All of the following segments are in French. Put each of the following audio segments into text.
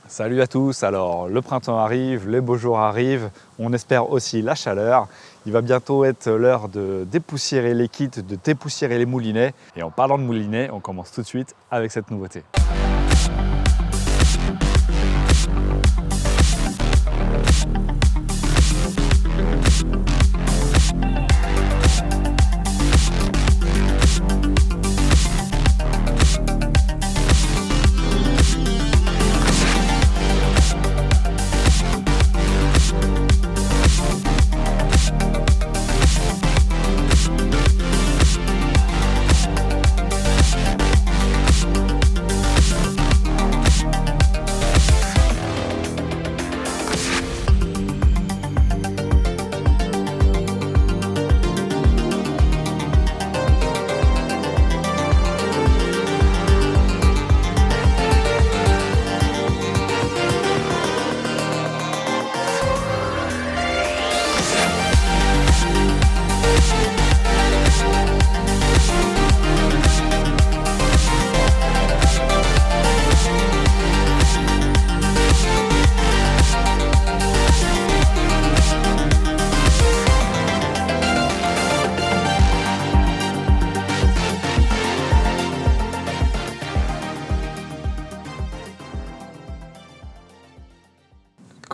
Salut à tous, alors le printemps arrive, les beaux jours arrivent, on espère aussi la chaleur. Il va bientôt être l'heure de dépoussiérer les kits, de dépoussiérer les moulinets. Et en parlant de moulinets, on commence tout de suite avec cette nouveauté.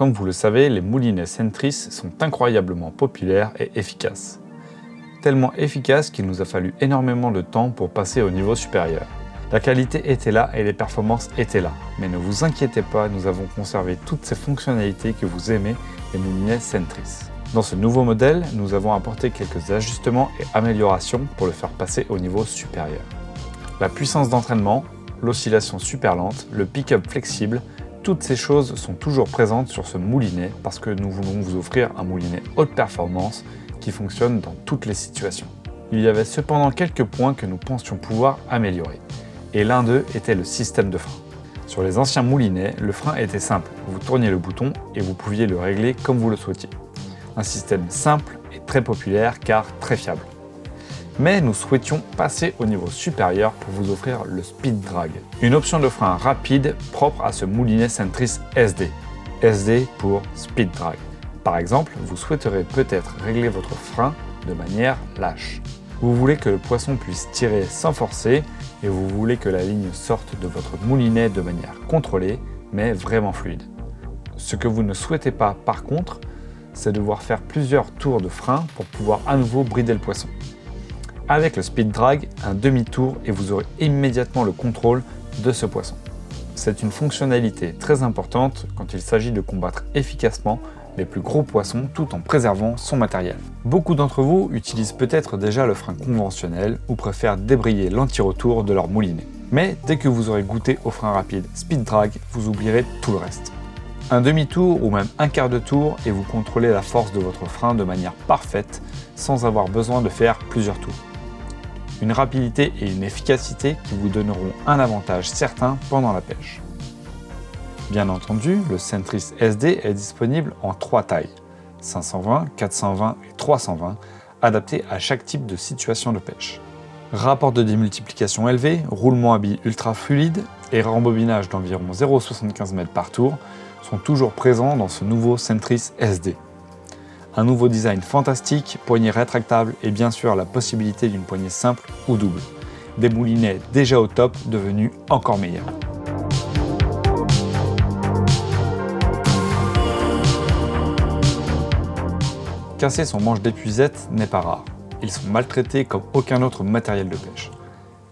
Comme vous le savez, les moulinets Centris sont incroyablement populaires et efficaces. Tellement efficaces qu'il nous a fallu énormément de temps pour passer au niveau supérieur. La qualité était là et les performances étaient là. Mais ne vous inquiétez pas, nous avons conservé toutes ces fonctionnalités que vous aimez des moulinets Centris. Dans ce nouveau modèle, nous avons apporté quelques ajustements et améliorations pour le faire passer au niveau supérieur. La puissance d'entraînement, l'oscillation super lente, le pick-up flexible, toutes ces choses sont toujours présentes sur ce moulinet parce que nous voulons vous offrir un moulinet haute performance qui fonctionne dans toutes les situations. Il y avait cependant quelques points que nous pensions pouvoir améliorer. Et l'un d'eux était le système de frein. Sur les anciens moulinets, le frein était simple. Vous tourniez le bouton et vous pouviez le régler comme vous le souhaitiez. Un système simple et très populaire car très fiable. Mais nous souhaitions passer au niveau supérieur pour vous offrir le Speed Drag, une option de frein rapide propre à ce moulinet Centris SD. SD pour Speed Drag. Par exemple, vous souhaiterez peut-être régler votre frein de manière lâche. Vous voulez que le poisson puisse tirer sans forcer et vous voulez que la ligne sorte de votre moulinet de manière contrôlée mais vraiment fluide. Ce que vous ne souhaitez pas par contre, c'est devoir faire plusieurs tours de frein pour pouvoir à nouveau brider le poisson. Avec le Speed Drag, un demi-tour et vous aurez immédiatement le contrôle de ce poisson. C'est une fonctionnalité très importante quand il s'agit de combattre efficacement les plus gros poissons tout en préservant son matériel. Beaucoup d'entre vous utilisent peut-être déjà le frein conventionnel ou préfèrent débrayer l'anti-retour de leur moulinet. Mais dès que vous aurez goûté au frein rapide Speed Drag, vous oublierez tout le reste. Un demi-tour ou même un quart de tour et vous contrôlez la force de votre frein de manière parfaite sans avoir besoin de faire plusieurs tours. Une rapidité et une efficacité qui vous donneront un avantage certain pendant la pêche. Bien entendu, le Centris SD est disponible en 3 tailles, 520, 420 et 320, adaptés à chaque type de situation de pêche. Rapport de démultiplication élevé, roulement à billes ultra fluide et rembobinage d'environ 0,75 m par tour sont toujours présents dans ce nouveau Centris SD. Un nouveau design fantastique, poignée rétractable et bien sûr la possibilité d'une poignée simple ou double. Des moulinets déjà au top devenus encore meilleurs. Casser son manche d'épuisette n'est pas rare. Ils sont maltraités comme aucun autre matériel de pêche.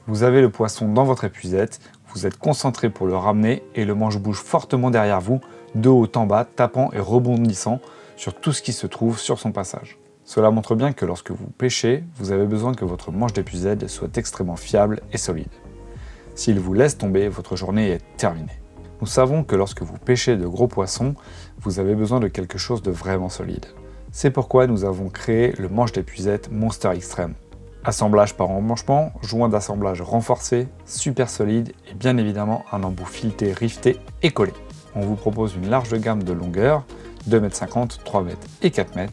Vous avez le poisson dans votre épuisette, vous êtes concentré pour le ramener et le manche bouge fortement derrière vous, de haut en bas, tapant et rebondissant sur tout ce qui se trouve sur son passage. Cela montre bien que lorsque vous pêchez, vous avez besoin que votre manche d'épuisette soit extrêmement fiable et solide. S'il vous laisse tomber, votre journée est terminée. Nous savons que lorsque vous pêchez de gros poissons, vous avez besoin de quelque chose de vraiment solide. C'est pourquoi nous avons créé le manche d'épuisette Monster Extreme. Assemblage par embranchement, joint d'assemblage renforcé, super solide et bien évidemment un embout fileté, rifté et collé. On vous propose une large gamme de longueurs, 2,50 m, 3 m et 4 m,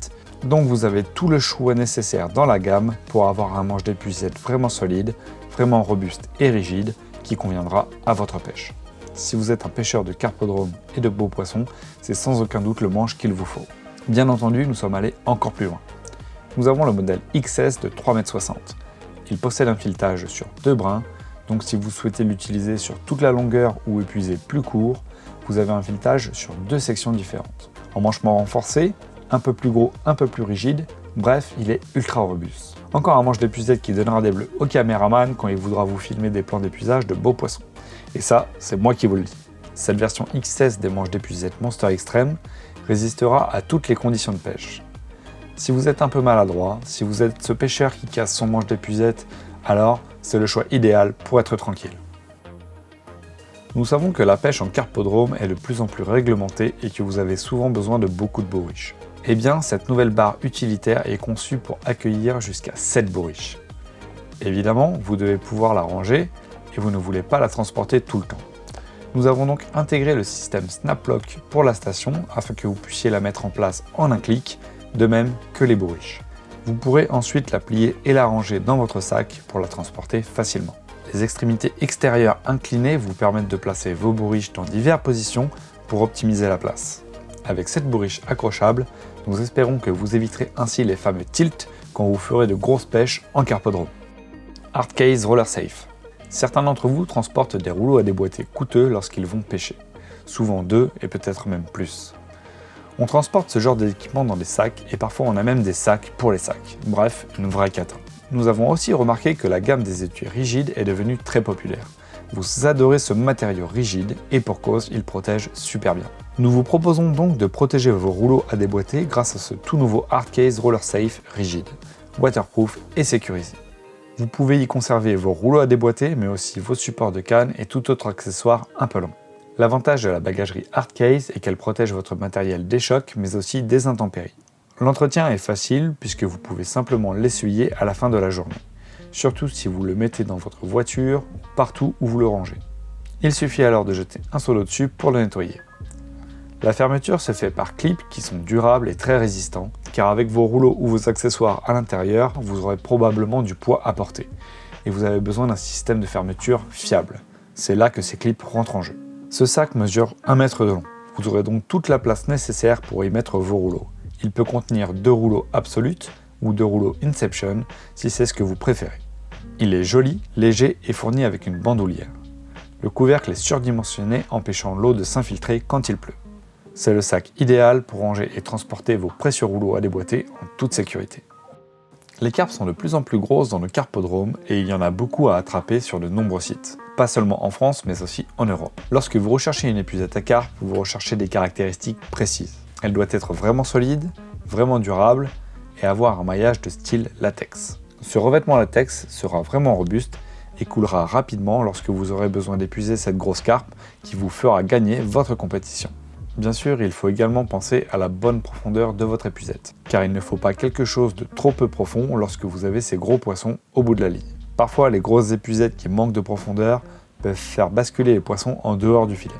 donc vous avez tout le choix nécessaire dans la gamme pour avoir un manche d'épuisette vraiment solide, vraiment robuste et rigide qui conviendra à votre pêche. Si vous êtes un pêcheur de carpodrome et de beaux poissons, c'est sans aucun doute le manche qu'il vous faut. Bien entendu, nous sommes allés encore plus loin. Nous avons le modèle XS de 3,60 m. Il possède un filetage sur 2 brins, donc si vous souhaitez l'utiliser sur toute la longueur ou épuiser plus court, vous avez un filetage sur 2 sections différentes. Emmanchement renforcé, un peu plus gros, un peu plus rigide, bref, il est ultra robuste. Encore un manche d'épuisette qui donnera des bleus au caméraman quand il voudra vous filmer des plans d'épuisage de beaux poissons. Et ça, c'est moi qui vous le dis. Cette version XS des manches d'épuisette Monster Extreme résistera à toutes les conditions de pêche. Si vous êtes un peu maladroit, si vous êtes ce pêcheur qui casse son manche d'épuisette, alors c'est le choix idéal pour être tranquille. Nous savons que la pêche en carpodrome est de plus en plus réglementée et que vous avez souvent besoin de beaucoup de bourriches. Eh bien, cette nouvelle barre utilitaire est conçue pour accueillir jusqu'à 7 bourriches. Évidemment, vous devez pouvoir la ranger et vous ne voulez pas la transporter tout le temps. Nous avons donc intégré le système SnapLock pour la station afin que vous puissiez la mettre en place en un clic, de même que les bourriches. Vous pourrez ensuite la plier et la ranger dans votre sac pour la transporter facilement. Les extrémités extérieures inclinées vous permettent de placer vos bourriches dans diverses positions pour optimiser la place. Avec cette bourriche accrochable, nous espérons que vous éviterez ainsi les fameux tilts quand vous ferez de grosses pêches en carpodrome. Hardcase Roller Safe. Certains d'entre vous transportent des rouleaux à déboîter coûteux lorsqu'ils vont pêcher, souvent 2 et peut-être même plus. On transporte ce genre d'équipement dans des sacs et parfois on a même des sacs pour les sacs. Bref, une vraie cata. Nous avons aussi remarqué que la gamme des étuis rigides est devenue très populaire. Vous adorez ce matériau rigide et pour cause, il protège super bien. Nous vous proposons donc de protéger vos rouleaux à déboîter grâce à ce tout nouveau Hardcase Roller Safe rigide, waterproof et sécurisé. Vous pouvez y conserver vos rouleaux à déboîter mais aussi vos supports de canne et tout autre accessoire un peu long. L'avantage de la bagagerie Hardcase est qu'elle protège votre matériel des chocs mais aussi des intempéries. L'entretien est facile puisque vous pouvez simplement l'essuyer à la fin de la journée, surtout si vous le mettez dans votre voiture ou partout où vous le rangez. Il suffit alors de jeter un seau d'eau dessus pour le nettoyer. La fermeture se fait par clips qui sont durables et très résistants, car avec vos rouleaux ou vos accessoires à l'intérieur, vous aurez probablement du poids à porter, et vous avez besoin d'un système de fermeture fiable. C'est là que ces clips rentrent en jeu. Ce sac mesure 1 mètre de long. Vous aurez donc toute la place nécessaire pour y mettre vos rouleaux. Il peut contenir 2 rouleaux Absolute ou 2 rouleaux Inception si c'est ce que vous préférez. Il est joli, léger et fourni avec une bandoulière. Le couvercle est surdimensionné empêchant l'eau de s'infiltrer quand il pleut. C'est le sac idéal pour ranger et transporter vos précieux rouleaux à déboîter en toute sécurité. Les carpes sont de plus en plus grosses dans le carpodrome et il y en a beaucoup à attraper sur de nombreux sites. Pas seulement en France mais aussi en Europe. Lorsque vous recherchez une épuisette à carpe, vous recherchez des caractéristiques précises. Elle doit être vraiment solide, vraiment durable et avoir un maillage de style latex. Ce revêtement latex sera vraiment robuste et coulera rapidement lorsque vous aurez besoin d'épuiser cette grosse carpe qui vous fera gagner votre compétition. Bien sûr, il faut également penser à la bonne profondeur de votre épuisette, car il ne faut pas quelque chose de trop peu profond lorsque vous avez ces gros poissons au bout de la ligne. Parfois, les grosses épuisettes qui manquent de profondeur peuvent faire basculer les poissons en dehors du filet.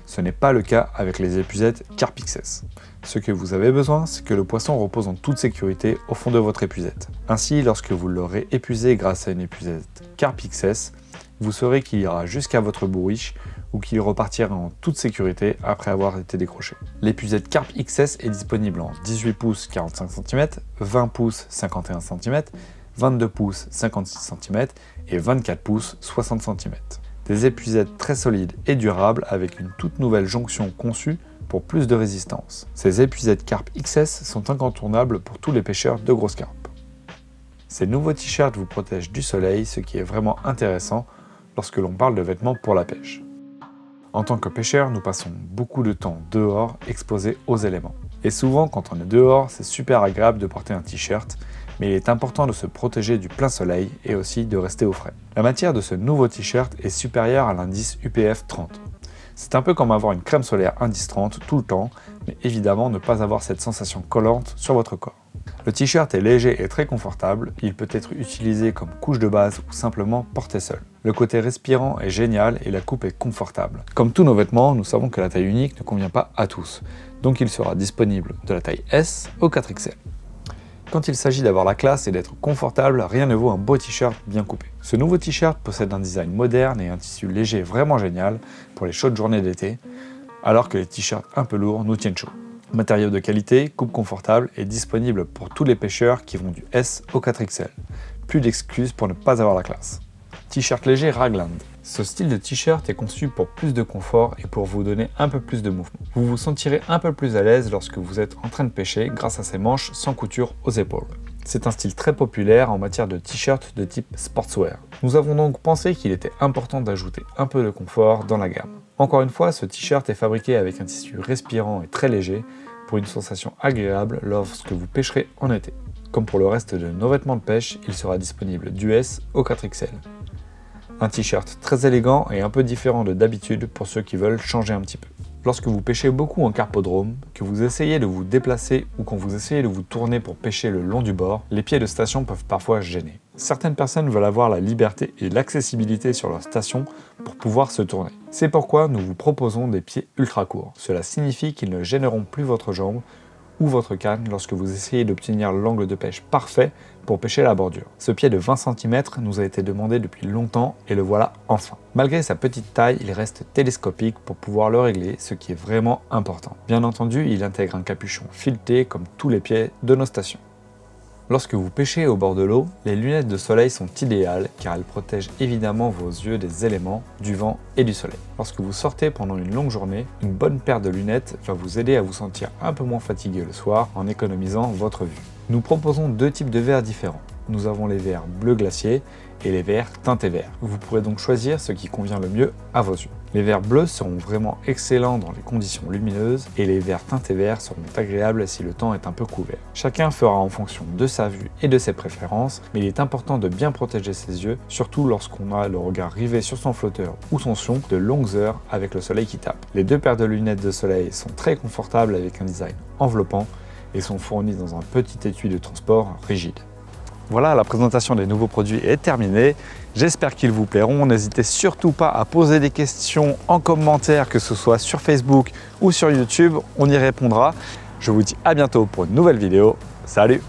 Ce n'est pas le cas avec les épuisettes Carp XS. Ce que vous avez besoin, c'est que le poisson repose en toute sécurité au fond de votre épuisette. Ainsi, lorsque vous l'aurez épuisé grâce à une épuisette Carp XS, vous saurez qu'il ira jusqu'à votre bourriche ou qu'il repartira en toute sécurité après avoir été décroché. L'épuisette Carp XS est disponible en 18 pouces 45 cm, 20 pouces 51 cm, 22 pouces 56 cm et 24 pouces 60 cm. Des épuisettes très solides et durables avec une toute nouvelle jonction conçue pour plus de résistance. Ces épuisettes Carp XS sont incontournables pour tous les pêcheurs de grosses carpes. Ces nouveaux t-shirts vous protègent du soleil, ce qui est vraiment intéressant lorsque l'on parle de vêtements pour la pêche. En tant que pêcheur, nous passons beaucoup de temps dehors, exposés aux éléments. Et souvent, quand on est dehors, c'est super agréable de porter un t-shirt, mais il est important de se protéger du plein soleil et aussi de rester au frais. La matière de ce nouveau t-shirt est supérieure à l'indice UPF 30. C'est un peu comme avoir une crème solaire indice 30 tout le temps, mais évidemment ne pas avoir cette sensation collante sur votre corps. Le t-shirt est léger et très confortable, il peut être utilisé comme couche de base ou simplement porté seul. Le côté respirant est génial et la coupe est confortable. Comme tous nos vêtements, nous savons que la taille unique ne convient pas à tous, donc il sera disponible de la taille S au 4XL. Quand il s'agit d'avoir la classe et d'être confortable, rien ne vaut un beau t-shirt bien coupé. Ce nouveau t-shirt possède un design moderne et un tissu léger vraiment génial pour les chaudes journées d'été, alors que les t-shirts un peu lourds nous tiennent chaud. Matériaux de qualité, coupe confortable et disponible pour tous les pêcheurs qui vont du S au 4XL. Plus d'excuses pour ne pas avoir la classe. T-shirt léger Ragland. Ce style de t-shirt est conçu pour plus de confort et pour vous donner un peu plus de mouvement. Vous vous sentirez un peu plus à l'aise lorsque vous êtes en train de pêcher grâce à ses manches sans couture aux épaules. C'est un style très populaire en matière de t-shirt de type sportswear. Nous avons donc pensé qu'il était important d'ajouter un peu de confort dans la gamme. Encore une fois, ce t-shirt est fabriqué avec un tissu respirant et très léger pour une sensation agréable lorsque vous pêcherez en été. Comme pour le reste de nos vêtements de pêche, il sera disponible du S au 4XL. Un t-shirt très élégant et un peu différent de d'habitude pour ceux qui veulent changer un petit peu. Lorsque vous pêchez beaucoup en carpodrome, que vous essayez de vous déplacer ou quand vous essayez de vous tourner pour pêcher le long du bord, les pieds de station peuvent parfois gêner. Certaines personnes veulent avoir la liberté et l'accessibilité sur leur station pour pouvoir se tourner. C'est pourquoi nous vous proposons des pieds ultra courts. Cela signifie qu'ils ne gêneront plus votre jambe ou votre canne lorsque vous essayez d'obtenir l'angle de pêche parfait pour pêcher la bordure. Ce pied de 20 cm nous a été demandé depuis longtemps et le voilà enfin. Malgré sa petite taille, il reste télescopique pour pouvoir le régler, ce qui est vraiment important. Bien entendu, il intègre un capuchon fileté comme tous les pieds de nos stations. Lorsque vous pêchez au bord de l'eau, les lunettes de soleil sont idéales car elles protègent évidemment vos yeux des éléments, du vent et du soleil. Lorsque vous sortez pendant une longue journée, une bonne paire de lunettes va vous aider à vous sentir un peu moins fatigué le soir en économisant votre vue. Nous proposons deux types de verres différents. Nous avons les verres bleu glacier et les verres teintés vert. Vous pourrez donc choisir ce qui convient le mieux à vos yeux. Les verres bleus seront vraiment excellents dans les conditions lumineuses et les verres teintés vert seront agréables si le temps est un peu couvert. Chacun fera en fonction de sa vue et de ses préférences, mais il est important de bien protéger ses yeux, surtout lorsqu'on a le regard rivé sur son flotteur ou son sion de longues heures avec le soleil qui tape. Les deux paires de lunettes de soleil sont très confortables avec un design enveloppant et sont fournies dans un petit étui de transport rigide. Voilà, la présentation des nouveaux produits est terminée. J'espère qu'ils vous plairont. N'hésitez surtout pas à poser des questions en commentaire, que ce soit sur Facebook ou sur YouTube. On y répondra. Je vous dis à bientôt pour une nouvelle vidéo. Salut!